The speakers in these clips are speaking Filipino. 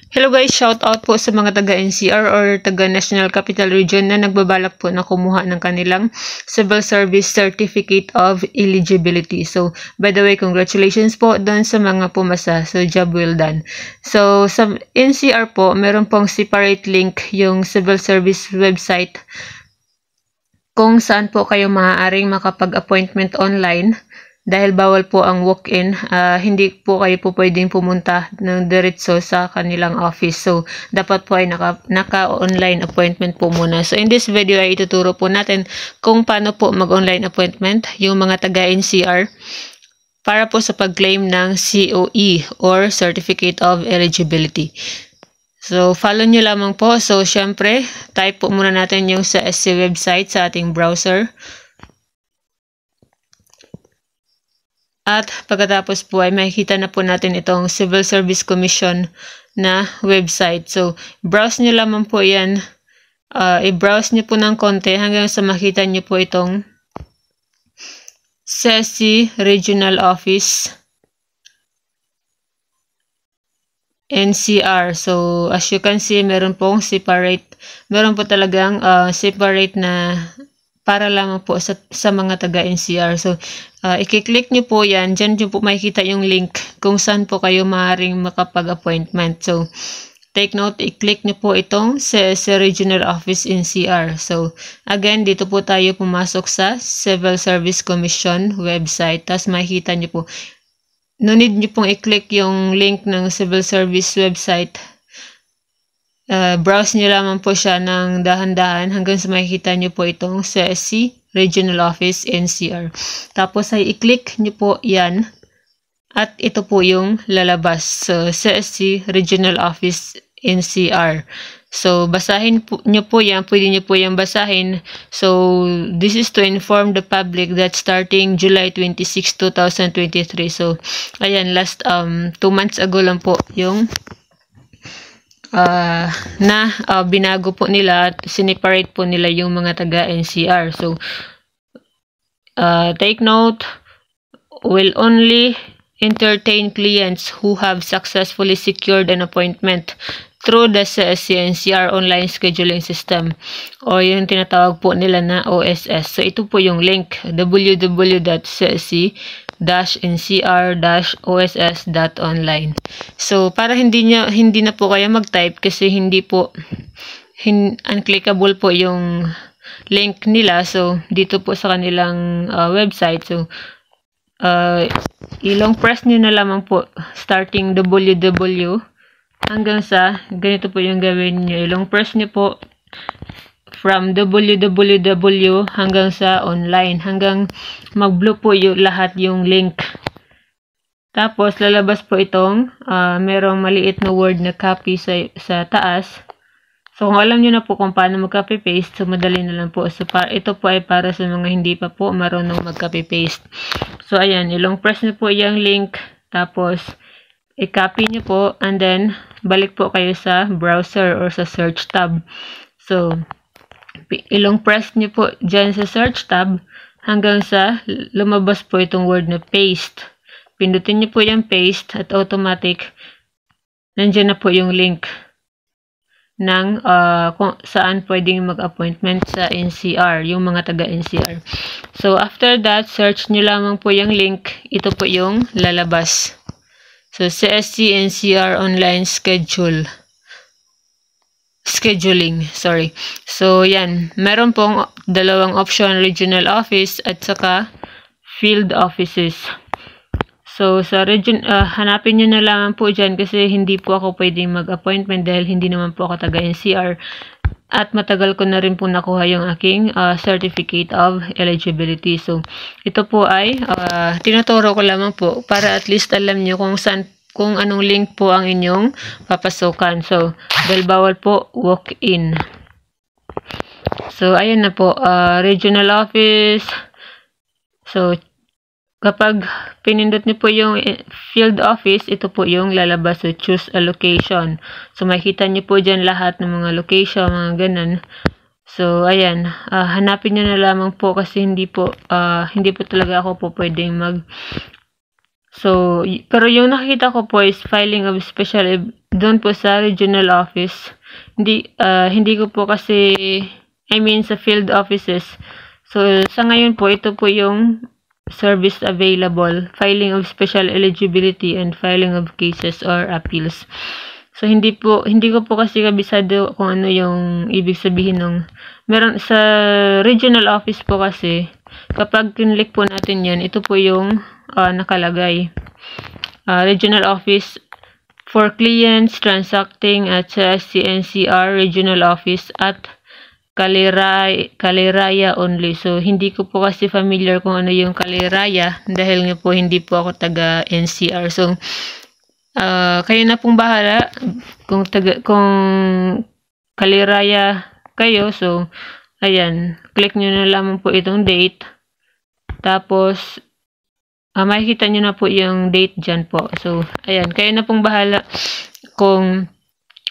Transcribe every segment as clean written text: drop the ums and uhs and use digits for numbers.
Hello guys, shout out po sa mga taga NCR or taga National Capital Region na nagbabalak po na kumuha ng kanilang Civil Service Certificate of Eligibility. So, by the way, congratulations po doon sa mga pumasa. So, job well done. So, sa NCR po, meron pong separate link yung Civil Service website kung saan po kayo maaaring makapag-appointment online. Dahil bawal po ang walk-in, hindi po kayo po pwedeng pumunta ng diretso sa kanilang office. So, dapat po ay naka-online appointment po muna. So, in this video ay ituturo po natin kung paano po mag-online appointment yung mga taga-NCR para po sa pag-claim ng COE or Certificate of Eligibility. So, follow nyo lamang po. So, syempre, type po muna natin yung sa SC website sa ating browser. At pagkatapos po ay makikita na po natin itong Civil Service Commission na website. So, browse nyo lamang po yan. I-browse nyo po ng konti hanggang sa makita nyo po itong CSC Regional Office NCR. So, as you can see, meron pong separate. Meron po talagang separate na para lamang po sa mga taga-NCR. So, i-click nyo po yan. Diyan nyo po makikita yung link kung saan po kayo maaaring makapag-appointment. So, take note, i-click nyo po itong sa Regional Office NCR. So, again, dito po tayo pumasok sa Civil Service Commission website. Tapos makikita nyo po. No need nyo pong i-click yung link ng Civil Service website. Browse nyo lamang po siya ng dahan-dahan hanggang sa makikita nyo po itong CSC Regional Office NCR. Tapos ay i-click nyo po yan at ito po yung lalabas. So, CSC Regional Office NCR. So, basahin nyo po yan. Pwede nyo po yan basahin. So, this is to inform the public that starting July 26, 2023. So, ayan, last 2 months ago lang po yung binago po nila at sineparate po nila yung mga taga-NCR. So, take note, will only entertain clients who have successfully secured an appointment through the CSC-NCR online scheduling system o yung tinatawag po nila na OSS. So, ito po yung link, www.csc-ncr-oss.online. So, para hindi na po kayo mag-type kasi hindi po unclickable po yung link nila. So, dito po sa kanilang website. So, ilong press nyo na lamang po starting www hanggang sa ganito po yung gawin nyo. Ilong press nyo po from www hanggang sa online. Hanggang mag-blue po yung lahat yung link. Tapos, lalabas po itong merong maliit na word na copy sa taas. So, kung alam nyo na po kung paano mag-copy-paste, so madali na lang po. So, ito po ay para sa mga hindi pa po marunong mag-copy-paste. So, ayan. Ilong press nyo po yung link. Tapos, i-copy nyo po. And then, balik po kayo sa browser or sa search tab. So, ilong press nyo po dyan sa search tab hanggang sa lumabas po itong word na paste. Pindutin nyo po yung paste at automatic nandiyan na po yung link ng kung saan pwedeng mag-appointment sa NCR, yung mga taga-NCR. So, after that, search nyo lamang po yung link. Ito po yung lalabas. So, CSC NCR online scheduling, sorry. So, yan. Meron pong dalawang option, regional office at saka field offices. So, sa region, hanapin nyo na lang po dyan kasi hindi po ako pwedeng mag-appointment dahil hindi naman po ako taga-NCR. At matagal ko na rin po nakuha yung aking Certificate of Eligibility. So, ito po ay tinuturo ko lamang po para at least alam nyo kung anong link po ang inyong papasukan. So, dahil bawal po walk-in. So, ayan na po. Regional office. So, kapag pinindot niyo po yung field office, ito po yung lalabas. So, choose a location. So, makikita niyo po dyan lahat ng mga location, mga ganun. So, ayan. Hanapin niyo na lamang po kasi hindi po talaga ako po pwedeng So, pero yung nakikita ko po is filing of special doon po sa regional office. Hindi ko po kasi, sa field offices. So, sa ngayon po, ito po yung service available, filing of special eligibility and filing of cases or appeals. So, hindi ko po kasi kabisado kung ano yung ibig sabihin ng meron sa regional office po kasi, kapag kinlik po natin yan, ito po yung nakalagay. Regional office for clients transacting at CNCR regional office at Kaliraya only. So, hindi ko po kasi familiar kung ano yung Kaliraya dahil nga po hindi po ako taga NCR. So, kayo na pong bahala kung Kaliraya kayo. So, ayan, click nyo na lamang po itong date. Tapos, makikita nyo na po yung date dyan po. So, ayan, kayo na pong bahala kung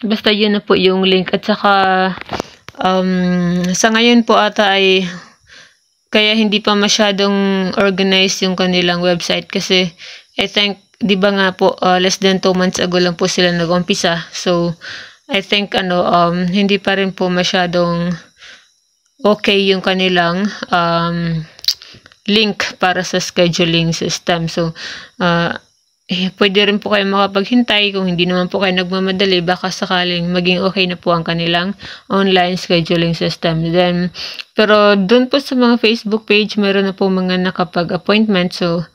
basta yun na po yung link. At saka, sa ngayon po ata ay kaya hindi pa masyadong organized yung kanilang website kasi I think, di ba nga po, less than 2 months ago lang po sila nag-umpisa. So, I think, hindi pa rin po masyadong okay yung kanilang link para sa scheduling system. So, pwede rin po kayo makapaghintay kung hindi naman po kayo nagmamadali, baka sakaling maging okay na po ang kanilang online scheduling system. Then, pero dun po sa mga Facebook page, meron na po mga nakapag-appointment. So,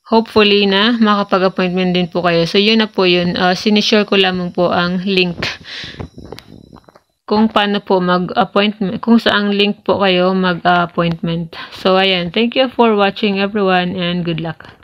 hopefully na makapag-appointment din po kayo. So, yun na po yun. Sinishare ko lamang po ang link kung paano po mag-appointment, kung saang link po kayo mag-appointment. So, ayan. Thank you for watching everyone and good luck.